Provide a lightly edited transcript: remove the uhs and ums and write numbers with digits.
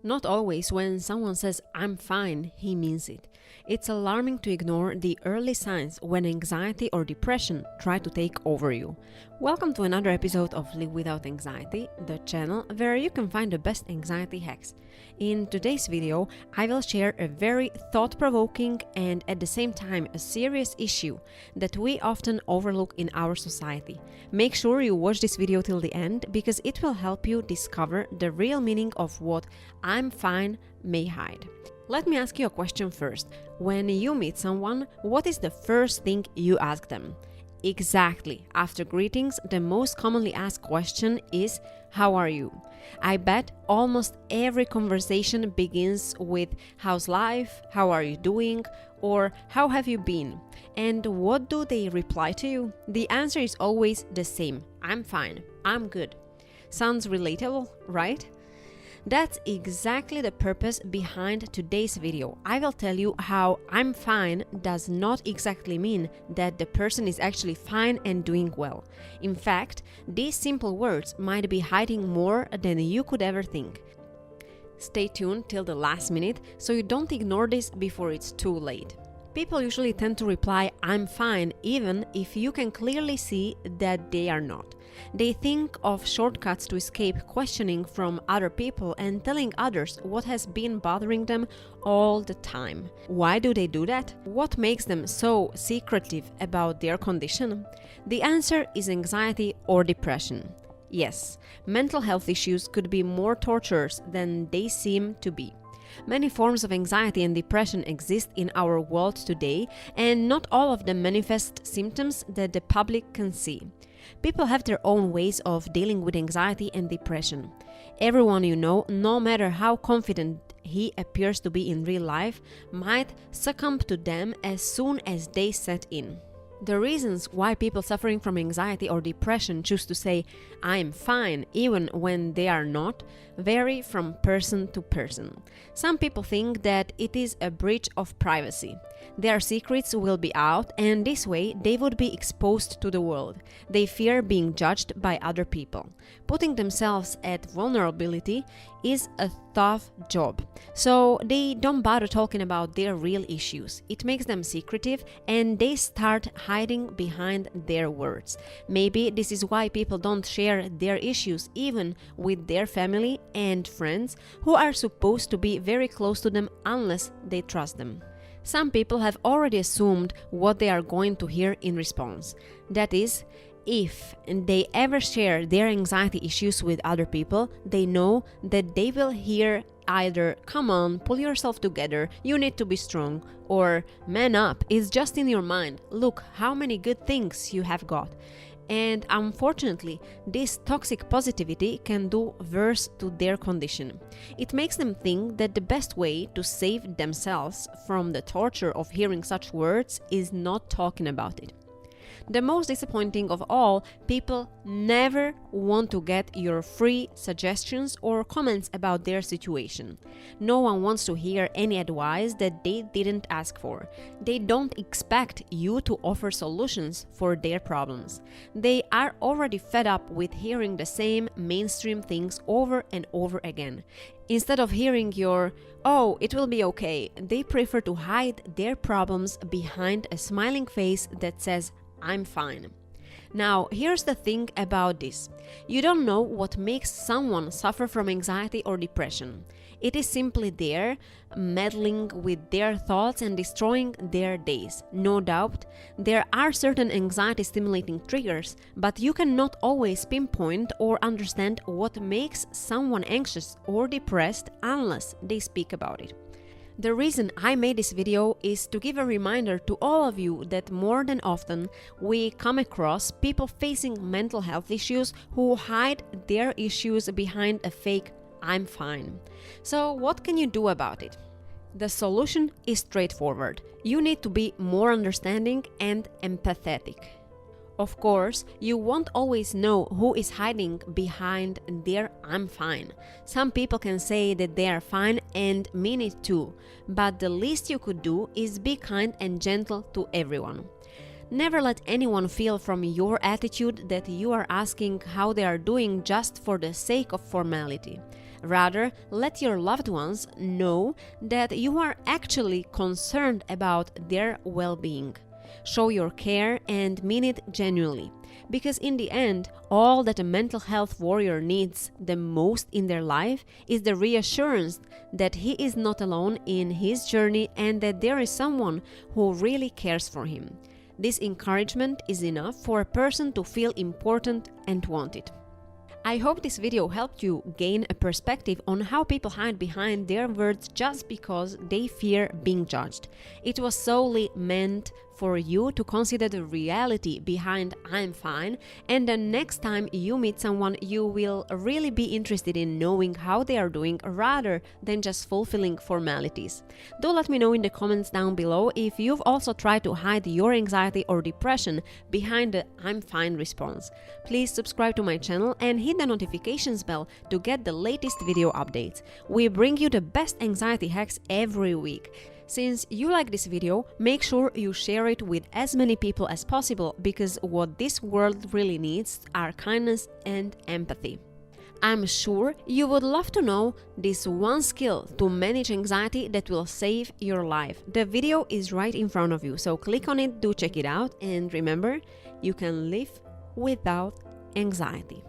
Not always when someone says, "I'm fine," he means it. It's alarming to ignore the early signs when anxiety or depression try to take over you. Welcome to another episode of Live Without Anxiety, the channel where you can find the best anxiety hacks. In today's video, I will share a very thought-provoking and at the same time a serious issue that we often overlook in our society. Make sure you watch this video till the end because it will help you discover the real meaning of what "I'm fine" may hide. Let me ask you a question first. When you meet someone, what is the first thing you ask them? Exactly. After greetings, the most commonly asked question is, "How are you?" I bet almost every conversation begins with "How's life?" "How are you doing?" or "How have you been?" And what do they reply to you? The answer is always the same. "I'm fine. I'm good." Sounds relatable, right? That's exactly the purpose behind today's video. I will tell you how "I'm fine" does not exactly mean that the person is actually fine and doing well. In fact, these simple words might be hiding more than you could ever think. Stay tuned till the last minute so you don't ignore this before it's too late. People usually tend to reply "I'm fine" even if you can clearly see that they are not. They think of shortcuts to escape questioning from other people and telling others what has been bothering them all the time. Why do they do that? What makes them so secretive about their condition? The answer is anxiety or depression. Yes, mental health issues could be more torturous than they seem to be. Many forms of anxiety and depression exist in our world today, and not all of them manifest symptoms that the public can see. People have their own ways of dealing with anxiety and depression. Everyone you know, no matter how confident he appears to be in real life, might succumb to them as soon as they set in. The reasons why people suffering from anxiety or depression choose to say "I'm fine" even when they are not vary from person to person. Some people think that it is a breach of privacy. Their secrets will be out and this way they would be exposed to the world. They fear being judged by other people. Putting themselves at vulnerability is a tough job, so they don't bother talking about their real issues. It makes them secretive and they start hiding behind their words. Maybe this is why people don't share their issues even with their family and friends who are supposed to be very close to them unless they trust them. Some people have already assumed what they are going to hear in response. That is, if they ever share their anxiety issues with other people, they know that they will hear either "Come on, pull yourself together, you need to be strong," or "Man up, it's just in your mind, look how many good things you have got." And unfortunately, this toxic positivity can do worse to their condition. It makes them think that the best way to save themselves from the torture of hearing such words is not talking about it. The most disappointing of all, people never want to get your free suggestions or comments about their situation. No one wants to hear any advice that they didn't ask for. They don't expect you to offer solutions for their problems. They are already fed up with hearing the same mainstream things over and over again. Instead of hearing your "Oh, it will be okay," they prefer to hide their problems behind a smiling face that says "I'm fine." Now, here's the thing about this. You don't know what makes someone suffer from anxiety or depression. It is simply there, meddling with their thoughts and destroying their days. No doubt, there are certain anxiety-stimulating triggers, but you cannot always pinpoint or understand what makes someone anxious or depressed unless they speak about it. The reason I made this video is to give a reminder to all of you that more than often we come across people facing mental health issues who hide their issues behind a fake "I'm fine." So what can you do about it? The solution is straightforward. You need to be more understanding and empathetic. Of course, you won't always know who is hiding behind their "I'm fine." Some people can say that they are fine and mean it too, but the least you could do is be kind and gentle to everyone. Never let anyone feel from your attitude that you are asking how they are doing just for the sake of formality. Rather, let your loved ones know that you are actually concerned about their well-being. Show your care and mean it genuinely, because in the end, all that a mental health warrior needs the most in their life is the reassurance that he is not alone in his journey and that there is someone who really cares for him. This encouragement is enough for a person to feel important and wanted. I hope this video helped you gain a perspective on how people hide behind their words just because they fear being judged. It was solely meant for you to consider the reality behind "I'm fine," and the next time you meet someone, you will really be interested in knowing how they are doing rather than just fulfilling formalities. Do let me know in the comments down below if you've also tried to hide your anxiety or depression behind the "I'm fine" response. Please subscribe to my channel and hit the notifications bell to get the latest video updates. We bring you the best anxiety hacks every week. Since you like this video, make sure you share it with as many people as possible, because what this world really needs are kindness and empathy. I'm sure you would love to know this one skill to manage anxiety that will save your life. The video is right in front of you, so click on it, do check it out, and remember, you can live without anxiety.